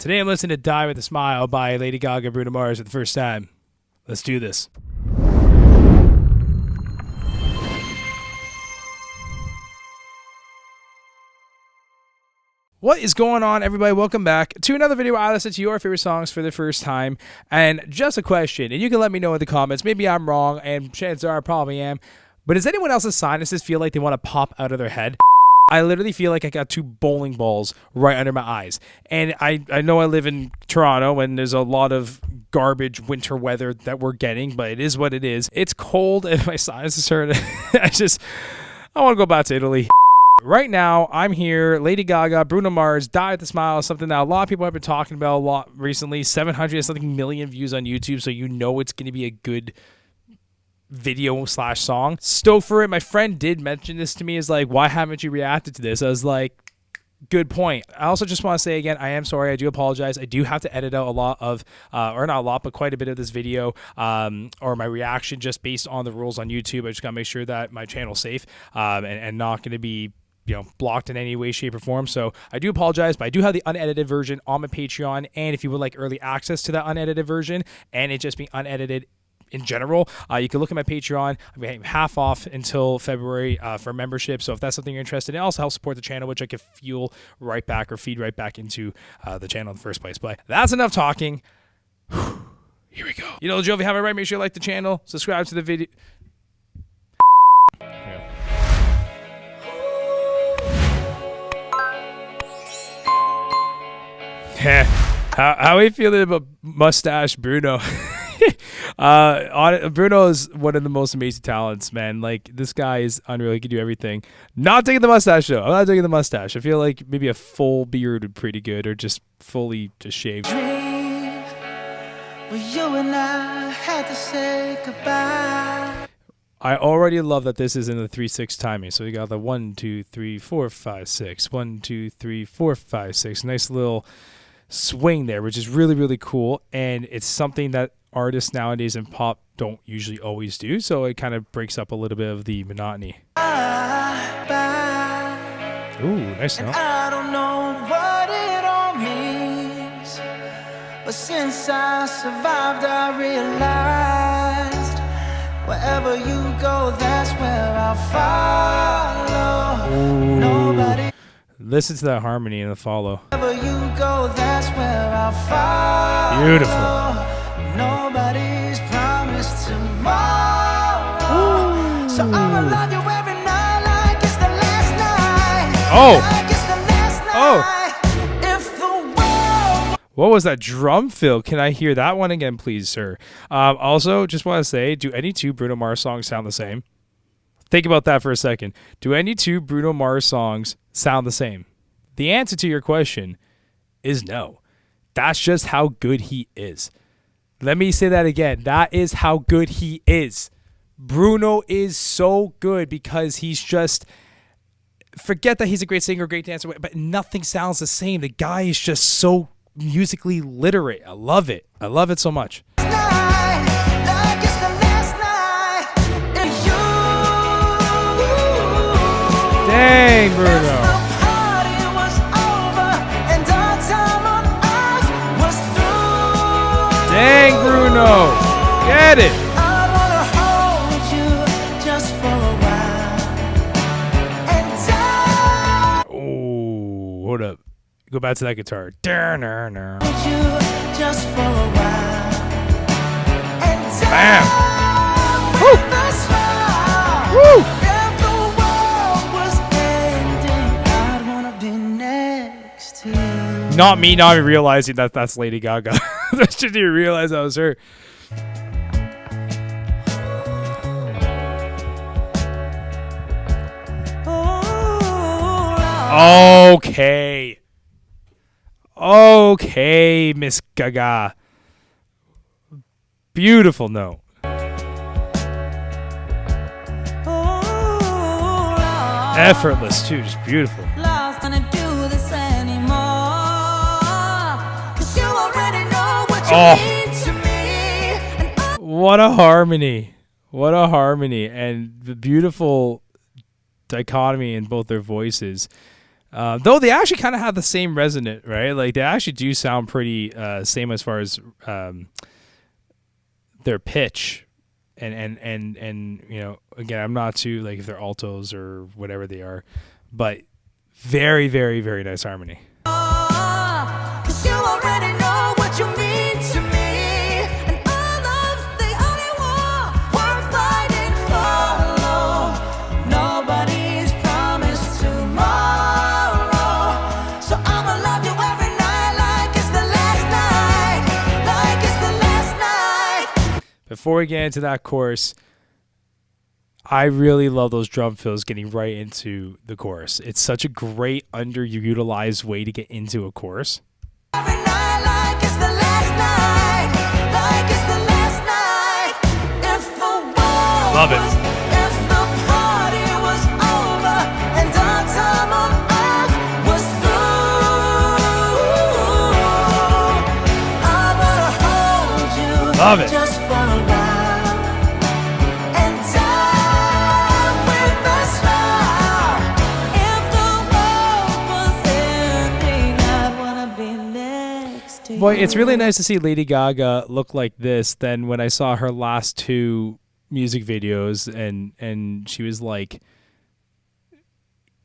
Today I'm listening to Die With A Smile by Lady Gaga and Bruno Mars for the first time. Let's do this. What is going on, everybody? Welcome back to another video where I listen to your favorite songs for the first time. And just a question, and you can let me know in the comments. Maybe I'm wrong, and chances are I probably am. But does anyone else's sinuses feel like they want to pop out of their head? I literally feel like I got two bowling balls right under my eyes. And I know I live in Toronto and there's a lot of garbage winter weather that we're getting, but it is what it is. It's cold and my sinuses hurt. I want to go back to Italy. Right now, I'm here, Lady Gaga, Bruno Mars, Die With A Smile, something that a lot of people have been talking about a lot recently. 700 something million views on YouTube, so you know it's going to be a good video / song. Stoked for it. My friend did mention this to me, is like, why haven't you reacted to this? I was like, good point. I also just want to say again, I am sorry. I do apologize. I do have to edit out a lot of, or not a lot, but quite a bit of this video, or my reaction just based on the rules on YouTube. I just got to make sure that my channel's safe, and not going to be, you know, blocked in any way, shape, or form. So I do apologize, but I do have the unedited version on my Patreon. And if you would like early access to that unedited version and it just being unedited in general, you can look at my Patreon. I'm getting half off until February for membership. So if that's something you're interested in, it also helps support the channel, which I can fuel right back or feed right back into the channel in the first place. But that's enough talking. Here we go. You know the drill. If you haven't already, make sure you like the channel, subscribe to the video. How are you feeling about mustache Bruno? Bruno is one of the most amazing talents, man. Like, this guy is unreal. He can do everything. Not taking the mustache though. I'm not taking the mustache. I feel like maybe a full beard would be pretty good, or just fully just shaved. Well, you and I had to say goodbye. I already love that this is in the 3/6 timing. So we got the 1 2 3 4 5 6, 1 2 3 4 5 6. Nice little swing there, which is really, really cool. And it's something that artists nowadays in pop don't usually always do. So it kind of breaks up a little bit of the monotony. Ooh, nice note. I don't know what it all means, but since I survived, I realized wherever you go, that's where I'll follow. Ooh. Nobody. Listen to that harmony in the follow. Wherever you go, that's where I'll follow. Beautiful. Nobody's promised tomorrow. So I'ma love you every night like it's the last night. Oh. Like it's the last night. If the world. What was that drum fill? Can I hear that one again, please, sir? Also, just want to say, do any two Bruno Mars songs sound the same? Think about that for a second. Do any two Bruno Mars songs sound the same? The answer to your question is no. That's just how good he is. Let me say that again. That is how good he is. Bruno is so good because he's just, forget that he's a great singer, great dancer, but nothing sounds the same. The guy is just so musically literate. I love it. I love it so much. Dang, Bruno. Dang, Bruno. Get it. Oh, hold up. Go back to that guitar. Bam. Woo. Woo. Not me not even realizing that that's Lady Gaga. I shouldn't even realize that was her. Okay. Okay, Miss Gaga. Beautiful note. Effortless too, just beautiful. Oh, what a harmony. What a harmony. And the beautiful dichotomy in both their voices. Though they actually kind of have the same resonant, right? Like they actually do sound pretty same as far as their pitch, and you know, again, I'm not too like if they're altos or whatever they are, but very, very, very nice harmony. 'Cause you already know what you mean to me, and our love's the only war worth fighting for. Nobody's promised tomorrow, so I'ma love you every night like it's the last night, like it's the last night. Before we get into that chorus, I really love those drum fills getting right into the chorus. It's such a great underutilized way to get into a chorus. Every night like it's the last night, like it's the last night. If the world Love it. if the party was over and our time on earth was through, I wanna hold you. Love it. Just for a while, and time with a smile. If the world was ending, I'd wanna be next to you. Boy, it's really nice to see Lady Gaga look like this than when I saw her last two music videos and she was like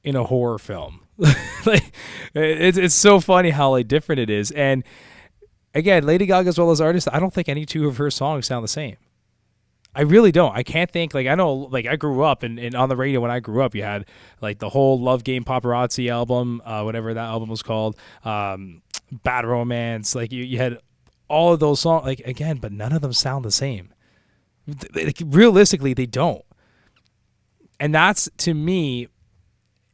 in a horror film. Like it's so funny how like different it is. And again, Lady Gaga as well as artist, I don't think any two of her songs sound the same. I really don't. I can't think, like, I know, like, I grew up, and on the radio when I grew up, you had, like, the whole Love Game Paparazzi album, whatever that album was called, Bad Romance, like, you had all of those songs, like, again, but none of them sound the same. Like, realistically, they don't. And that's, to me,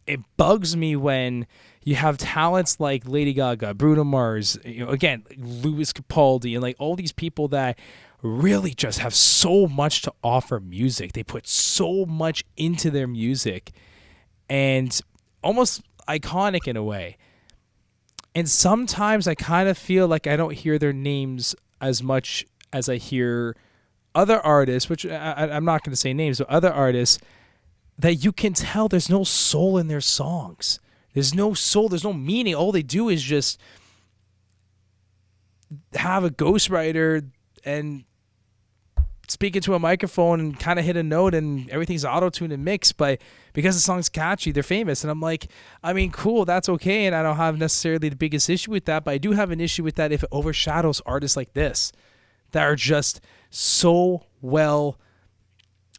it bugs me when you have talents like Lady Gaga, Bruno Mars, you know, again, Louis Capaldi, and, like, all these people that really just have so much to offer music. They put so much into their music and almost iconic in a way. And sometimes I kind of feel like I don't hear their names as much as I hear other artists, which I'm not going to say names, but other artists that you can tell there's no soul in their songs. There's no soul. There's no meaning. All they do is just have a ghostwriter and speak into a microphone and kind of hit a note and everything's auto-tuned and mixed, but because the song's catchy, they're famous. And I'm like, I mean, cool, that's okay, and I don't have necessarily the biggest issue with that, but I do have an issue with that if it overshadows artists like this that are just so well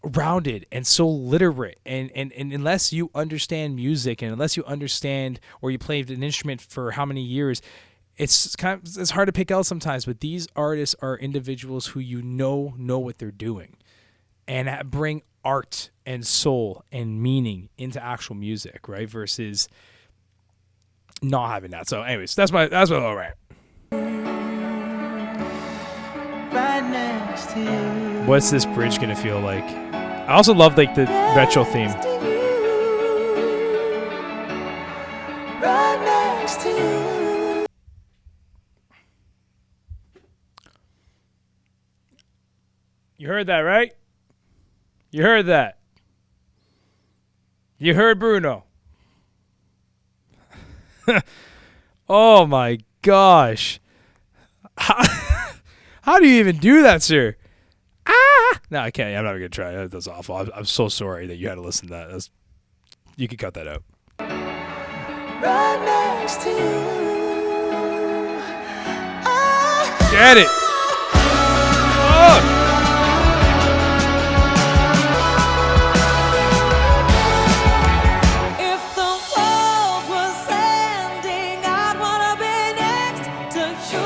rounded and so literate, and unless you understand music and unless you understand or you played an instrument for how many years, it's hard to pick out sometimes, but these artists are individuals who know what they're doing and bring art and soul and meaning into actual music, right? Versus not having that. So anyways, that's my all right. Right next to you. What's this bridge gonna feel like? I also love like the retro theme. Next to you. Right next to you. You heard that, right? You heard that. You heard Bruno. Oh my gosh. How do you even do that, sir? Ah! No, I can't. I'm not even going to try. That's awful. I'm so sorry that you had to listen to that. You could cut that out. Right next to you. Get it. Oh. If the world was ending, I'd wanna be next to you.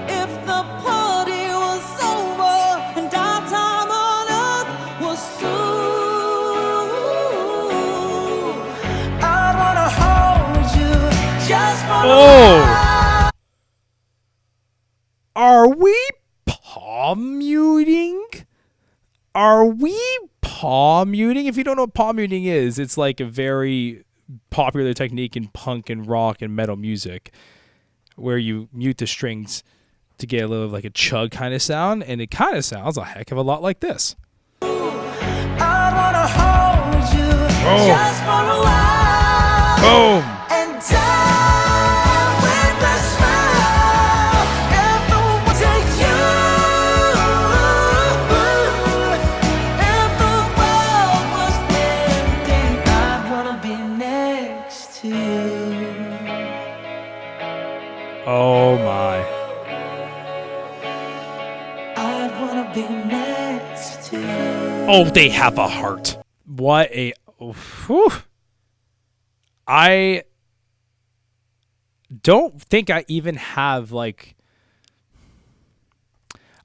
If the party was over and our time on earth was through, I'd wanna hold you just for Oh. Are we palm muting? Are we palm muting? If you don't know what palm muting is, it's like a very popular technique in punk and rock and metal music where you mute the strings to get a little like a chug kind of sound, and it kind of sounds a heck of a lot like this. I wanna hold you Oh. just for a while. Boom. And die with a smile. If the world to you, if the world was ending, I'd wanna be next to you. Oh my. I'd wanna be next to you. Oh, they have a heart. What a. Whew. I don't think I even have like.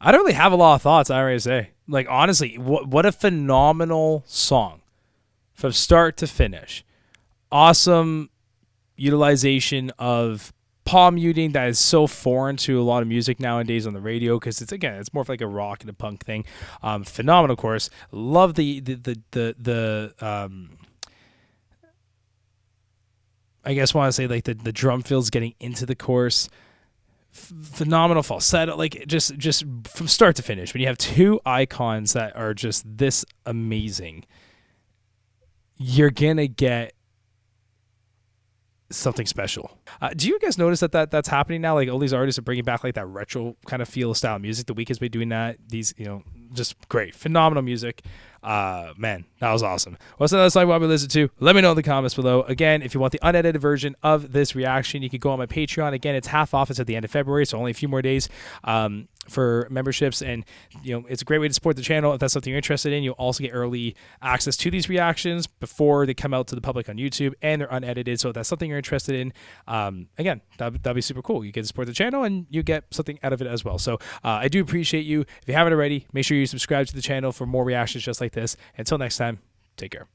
I don't really have a lot of thoughts. I already say, like, honestly, what a phenomenal song, from start to finish. Awesome utilization of palm muting that is so foreign to a lot of music nowadays on the radio, because it's more of like a rock and a punk thing. Phenomenal chorus. Love the I guess want to say like the drum fills getting into the chorus. Phenomenal falsetto, like just from start to finish. When you have two icons that are just this amazing, you're gonna get something special. Do you guys notice that's happening now? Like all these artists are bringing back like that retro kind of feel style music. The Weeknd's been doing that. These, just great, phenomenal music. Man, that was awesome. What's the other song what we listen to? Let me know in the comments below. Again, if you want the unedited version of this reaction, you can go on my Patreon. Again, it's half off. It's at the end of February, so only a few more days for memberships, and it's a great way to support the channel. If that's something you're interested in, you'll also get early access to these reactions before they come out to the public on YouTube, and they're unedited. So if that's something you're interested in, again, that'd be super cool. You get to support the channel and you get something out of it as well. So I do appreciate you. If you haven't already, make sure you subscribe to the channel for more reactions just like this. Until next time, take care.